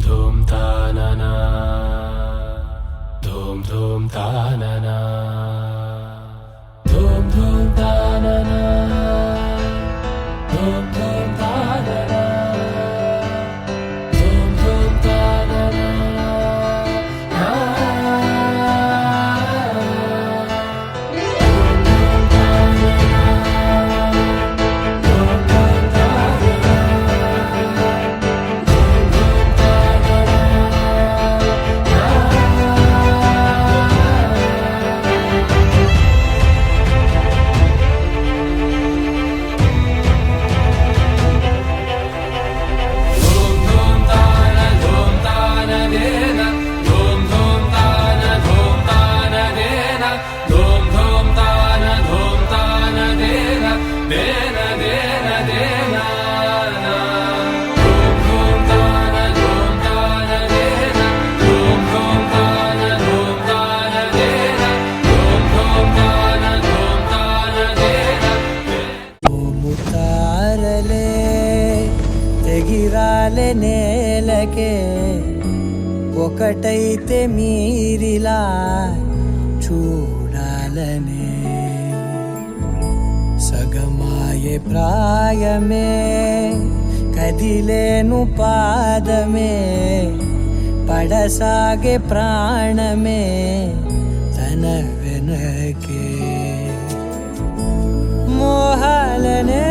ధూమ్ తాననా ధూమ్ ధూమ్ తాననా ధూమ్ ధూమ్ తాననా ధూమ్ ధూమ్ తాననా ధూమ్ ధూమ్ తాననా ఎగిరాలే నేలకే ఒకటైతే మీరిలా చూడాలనే సగమాయే ప్రాయమే కదిలేను పాదమే పడసాగే ప్రాణమే తన వెనకే మోహాలనే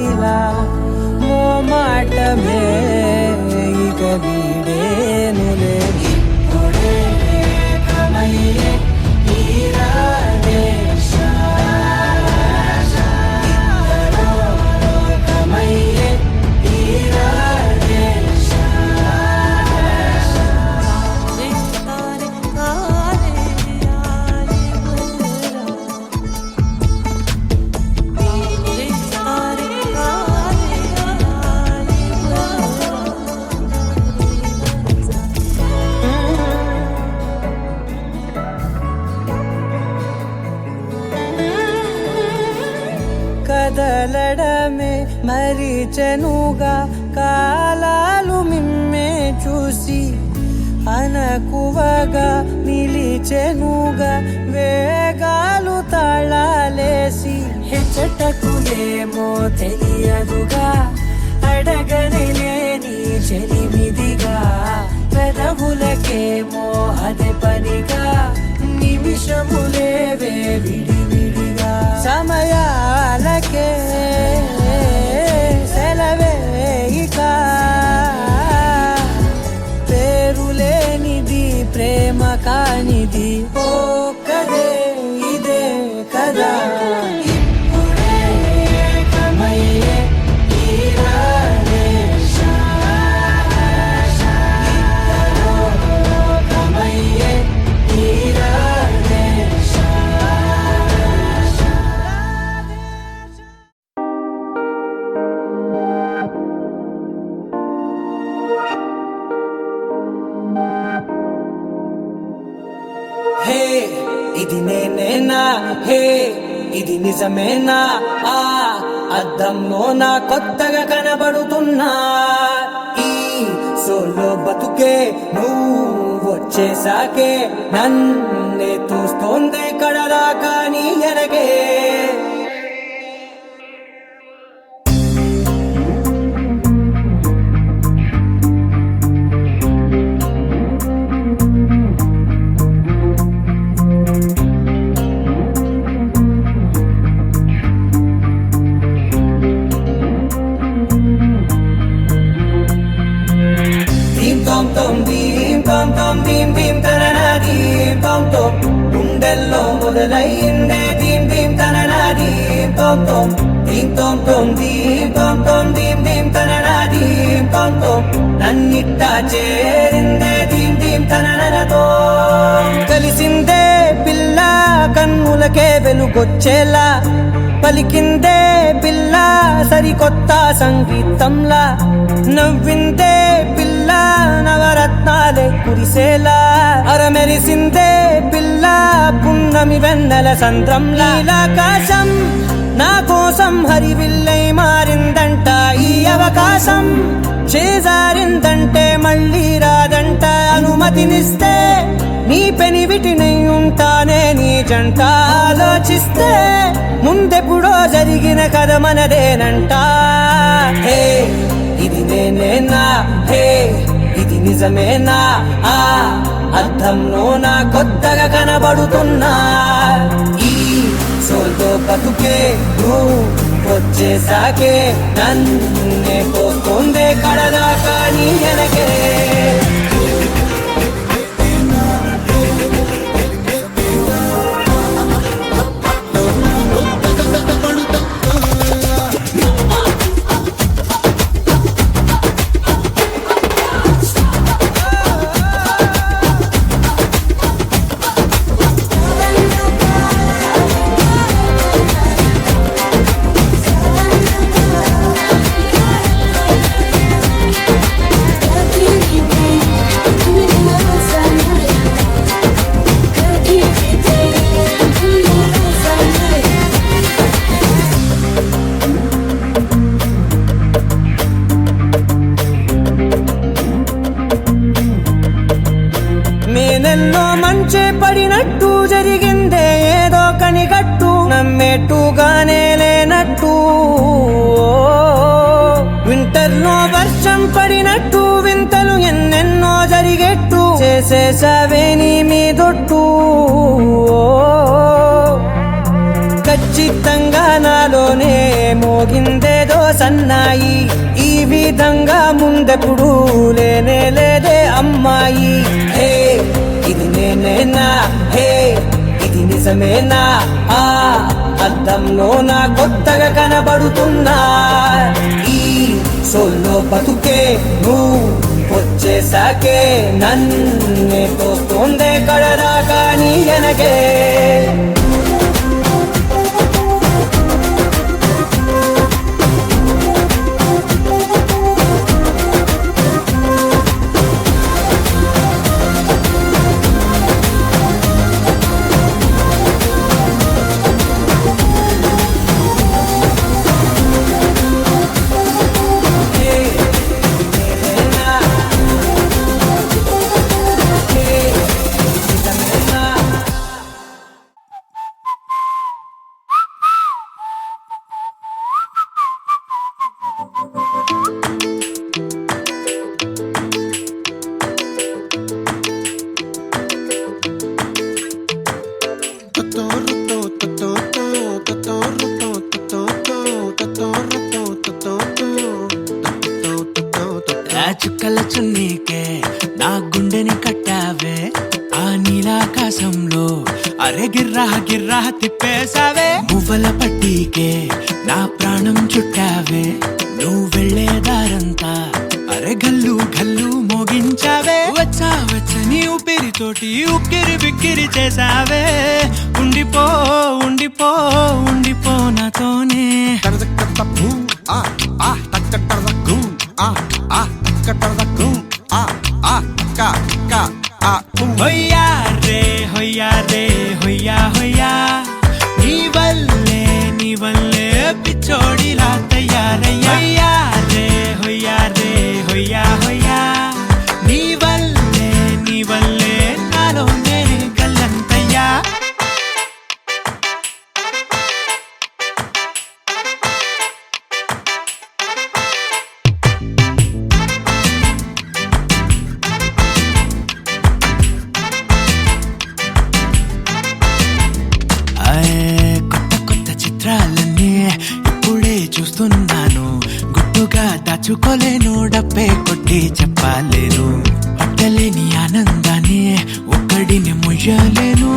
ఇలా మో మాటమే ఇక వీడేనులే ఇప్పుడే కమయ్యే కదలడమే మరిచెనుగా కాలాలు మిమ్మే చూసి అనకువగా నిలిచెనుగా వేగాలు తాళాలేసి హెచ్చటకులేమో తెలియదుగా అడగనిలేని చెలిమిదిగా పెదవులకేమో అదే పనిగా నిమిషములేవే విడివిడిగా సమయాలకే సెలవే ఇక పేరులేనిది ప్రేమ కానిది ఓ కదే ఇదే కదా ఇప్పుడే కమయ్యే హే ఇది నేనేనా హే ఇది నిజమేనా ఆ అద్దంలో నా కొత్తగా కనబడుతున్నా ఈ సోలో బతుకే నువ్వు వచ్చేసాకే నన్నే చూస్తోంది కడదాకా నీ ఎనగే గుండెల్లో మొదలైందే దీం దీం తననా దీం తోం తోం దీం తోం తోం దీం తోం తోం దీం దీం తననా దీం తోం తోం నన్నిట్టా చేరిందే దీం దీం తననతో కలిసిందే పిల్ల కన్నులకే వెలుగొచ్చేలా పలికిందే పిల్ల సరికొత్త సంగీతంలా నవ్విందే పిల్ల నవరత్నాలే కురిసేలా అరమెరిసిందే పిల్ల పున్నమి వెన్నెల సంద్రంలా ఆకాశం నా కోసం హరివిల్లై మారిందంట ఆకాశం చేజారిందంటే మళ్ళీ రాదంట అనుమతినిస్తే నీ పెనివిటినై ఉంటానే నీ జంట ఆలోచిస్తే ముందెప్పుడో జరిగిన కథ మనదేనంట హే ఇది నేనేనా హే ఇది నిజమేనా ఆ అర్థంలో నా కొత్తగా కనబడుతున్నా ఈ సోల్తో బతుకే నువ్వు వచ్చేసాకే నన్నే పోతుందే కడదాకా నీ వెనకే నేనెన్నో మంచే పడినట్టు జరిగిందే ఏదో కనిగట్టు నమ్మేట్టుగానే లేనట్టు వింటర్లో వర్షం పడినట్టు వింతలు ఎన్నెన్నో జరిగేట్టు చేసేసావే నీ మీదొట్టు ఖచ్చితంగా నాలోనే మోగిందేదో సన్నాయి ఈ విధంగా ముందెప్పుడు లేనే లేదే అమ్మాయి హే ఇది నేనేనా హే ఇది నిజమేనా ఆ అద్దంలో నా కొత్తగా కనబడుతున్నా ఈ సోల్లో బతుకే నువ్వు వచ్చేసాకే నన్నే పోతుందే కడదాకా నీ వెనకే చుక్కల చున్నీకే నా గుండెని కట్టావే ఆ నీలాకాశంలో అరే గిర్రా గిర్రా తిప్పేసావే మువ్వల పట్టీకే నా ప్రాణం చుట్టావే నువ్వు వెళ్ళేదారంతా అరే గల్లు గల్లు మోగించావే వచ్చా వచ్చని ఊపిరితోటి ఉక్కిరి బిక్కిరి చేసావే ఉండిపో ఉండిపో ఉండిపో నాతోనే హొయ్యా రే హొయ్యా రే హొయ్యా హొయ్యా నీ వల్లే పిచ్చోడిలా తయారయ్యా హొయ్యా రే హొయ్యా హొయ్యా నీ వల్లే నాలోనే గల్లంతయ్యా కొత్త చిత్రాలన్నీ ఇప్పుడే చూస్తున్నాను గుట్టుగా దాచుకోలేను డబ్బే కొట్టి చెప్పలేను పట్టలేని ఆనందాన్ని ఒక్కడిని మొయ్యలేను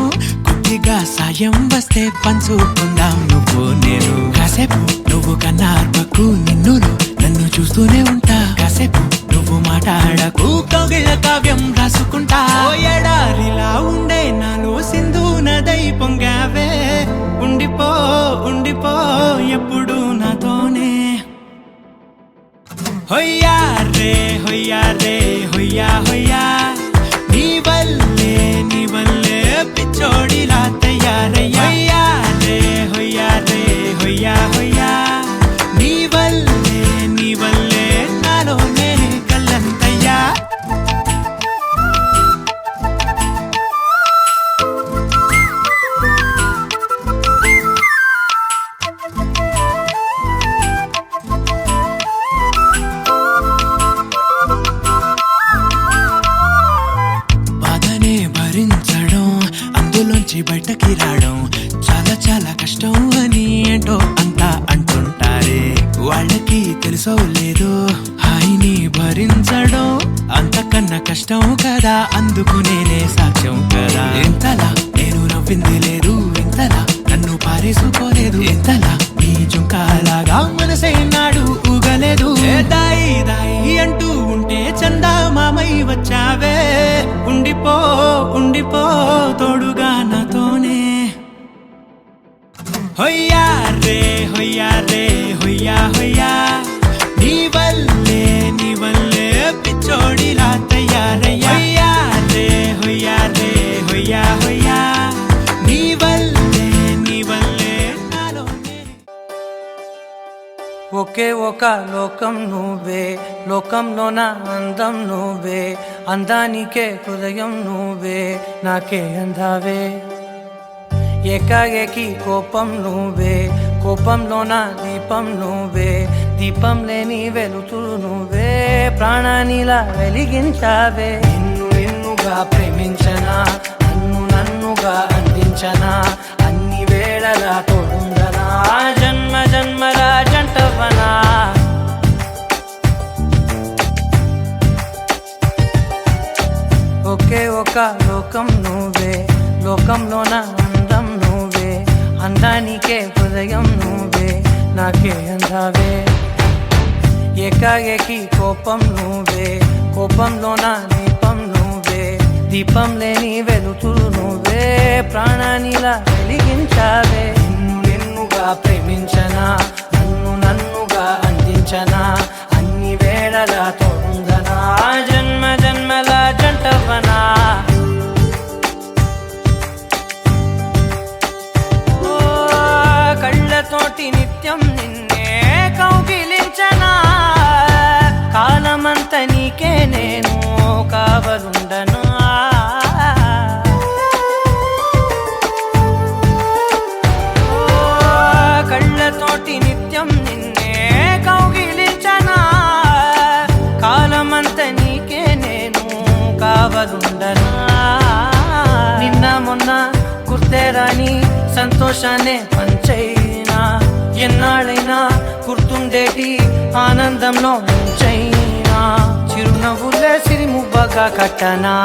కొద్దిగా సాయం వస్తే పంచుకుందాం నువ్వు నేను కాసేపు నువ్వు కన్నార్పకు నిన్నులు నన్ను చూస్తూనే ఉంటా కాసేపు నువ్వు మాట్లాడకు కౌగిళ్ళ కావ్యం రాసుకుంటా ఎడారిలా ఉండే నాలో సింధు నదై పొంగావే ఉండిపో ఉండిపో ఎప్పుడు నాతోనే హొయ్యా రే హొయ్యా రే హొయ్యా హొయ్యా నీ వల్లే పిచ్చోడిలా తయారయ్యా హొయ్యా రే హొయ్యా హొయ్యా నీ వల్లే తెలుసో లేదో హాయిని భరించడం అంతకన్నా కష్టం కదా, అందుకు నేనే సాక్ష్యం కదా. ఎంతలా నేను నవ్వింది లేదు, ఎంతలా నన్ను పారేసుకోలేదు, ఎంతలా నీ చుంకాలాగా మనసే నాడు ఊగలేదు. దాయి దాయి అంటూ ఉంటే చందా మామై వచ్చావే, ఉండిపో ఉండిపో తోడుగా నాతోనే. హొయ్యా రే హొయ్యా రే హొయ్యా హొయ్యా, నీ వల్లే పిచ్చోడిలా తయారయ్యా. హొయ్యా రే హొయ్యా రే హొయ్యా హొయ్యా, నీ వల్లే నాలోనే. ఒకే ఒక లోకం నువ్వే, లోకంలో నా అందం నువ్వే, అందానికే హృదయం నువ్వే, నాకే అందావే. ఏకాఏకి కోపం నువ్వే, కోపంలో నా దీపం నువ్వే, దీపం లేని వెలుతురు నువ్వే, ప్రాణానిలా వెలిగించావే. నిన్నుగా ప్రేమించనా, నన్నుగా అందించనా, అన్ని వేళలా తోడుందనా, జన్మ జన్మల జంటవనా. ఒకే ఒక లోకం నువ్వే, లోకంలో నా అందం నువ్వే, అందానికే హృదయం నువ్వే, నాకే అందావే. ఏకాఏకి కోపం నువ్వే, కోపంలో నా దీపం నువ్వే, దీపం లేని వెలుతురు నువ్వే, ప్రాణానిలా వెలిగించావే. నిన్నుగా ప్రేమించనా, నన్నుగా అందించనా, అన్ని వేళలా తోడుందనా, జన్మ జన్మల జంటవనా. కళ్ళతోటి నిత్యం నిన్నే కౌగిలించనా, కాలమంత నీకే నేను కావలుండనా. కళ్ళతోటి నిత్యం నిన్నే కౌగిలించనా, కాలమంత నీకే నేను కావలుండనా. నిన్న మొన్న గుర్తేరాని సంతోషాన్ని పంచైనా, ఎన్నాళ్ళైనా గుర్తుండేటి ఆనందంలో ముంచైనా, చిరునవ్వులే సిరిమువ్వగా కట్టనా.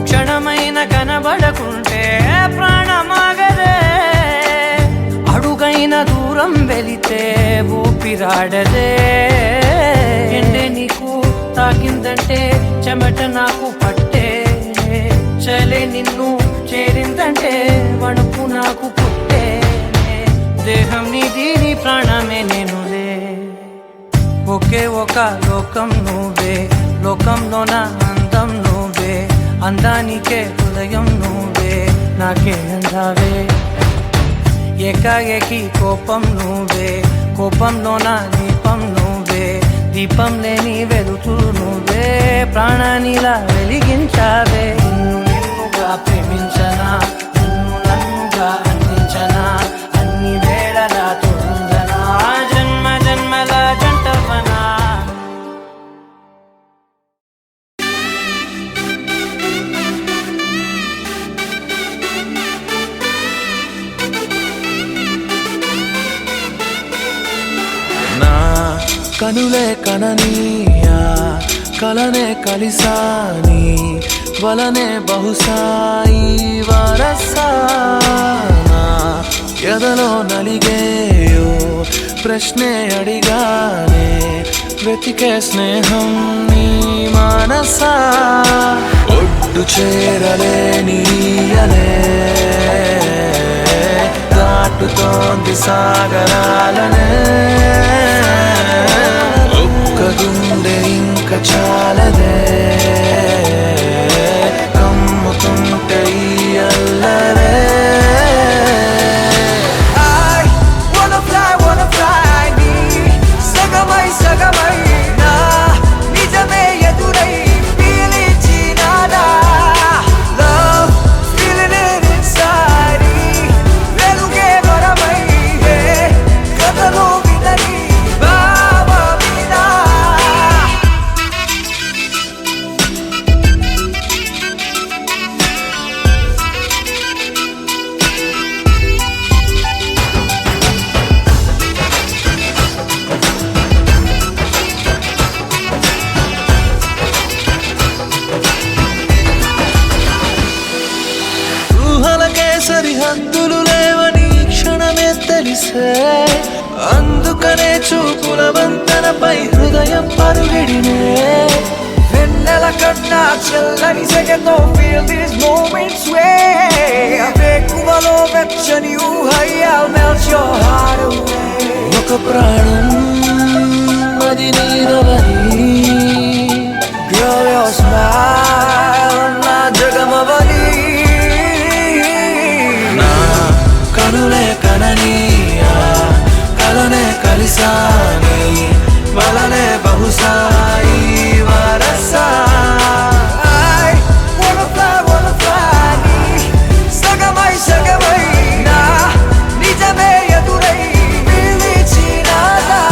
క్షణమైన కనబడకుంటే ప్రాణమాగదే, అడుగైన దూరం వెళితే ఊపిరాడదే. ఎండే నీకు తాకిందంటే చెమట నాకు పట్టే, చలే నిన్ను చేరిందంటే వణుకు నాకు పుట్టే, దేహం నీది నీ ప్రాణమే నేనులే. ఒకే ఒక లోకం నువ్వే, లోకంలో నా అందం నువ్వే, అందానికే హృదయం నువ్వే, నాకే అందావే. ఏకాఏకి కోపం నువ్వే, కోపంలో నా దీపం నువ్వే, దీపం లేని వెలుతురు నువ్వే, ప్రాణానిలా వెలిగించావే. నిన్నుగా ప్రేమించనా, నన్నుగా అందించనా, అన్ని వేళలా తోడుందనా, జన్మ జన్మల జంటవనా. కనులే కననీయా, కలనే కలిసాని, వలనే బహుశాయి వరసానా. ఎదలో నలిగేయో ప్రశ్నే అడిగానే, వెతికే స్నేహం నీ మనసా. ఒడ్డు చేరలేనీయలే, దాటుతోంది సాగరాలనే. ఒక్క గుండె ఇంక చాలదే, కమ్ముతుంటే ఈ అల్లరే. I wanna fly, నీ సగమై ఊపిరినే వెన్నెల కన్నా చల్లని సెగతో feel these moments way వేకువలో వెచ్చని ఊహై I'll melt your heart away ఒక ప్రాణం అది నీదవని Girl, your smile నా జగమవని నా కనులే కనని ఆ కలనే కలిసాని వలనే బహుశా ఈ వరసా I wanna fly నీ సగమై నా నిజమే ఎదురై పిలిచినాదా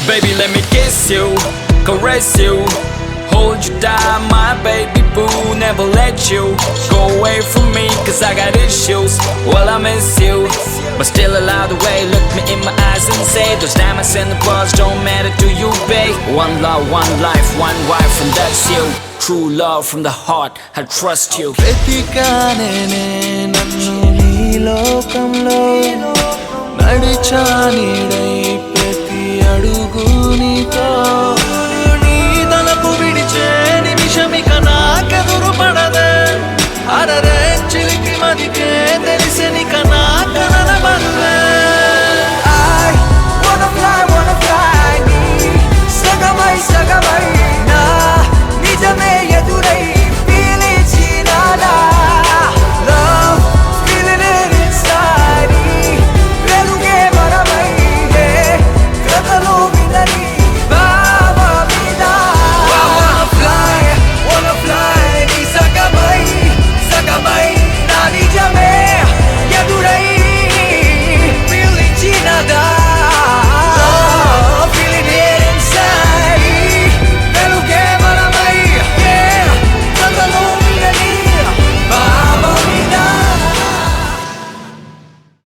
Baby, let me kiss you, caress you, hold you down, my baby boo. Never let you go away from me, cause I got issues. Well, I miss you, but still allow the way. Look me in my eyes and say those diamonds and the pearls don't matter to you, babe. One love, one life, one wife, and that's you. True love from the heart, I trust you. వెతికానే నన్ను నీ లోకంలో నడిచాని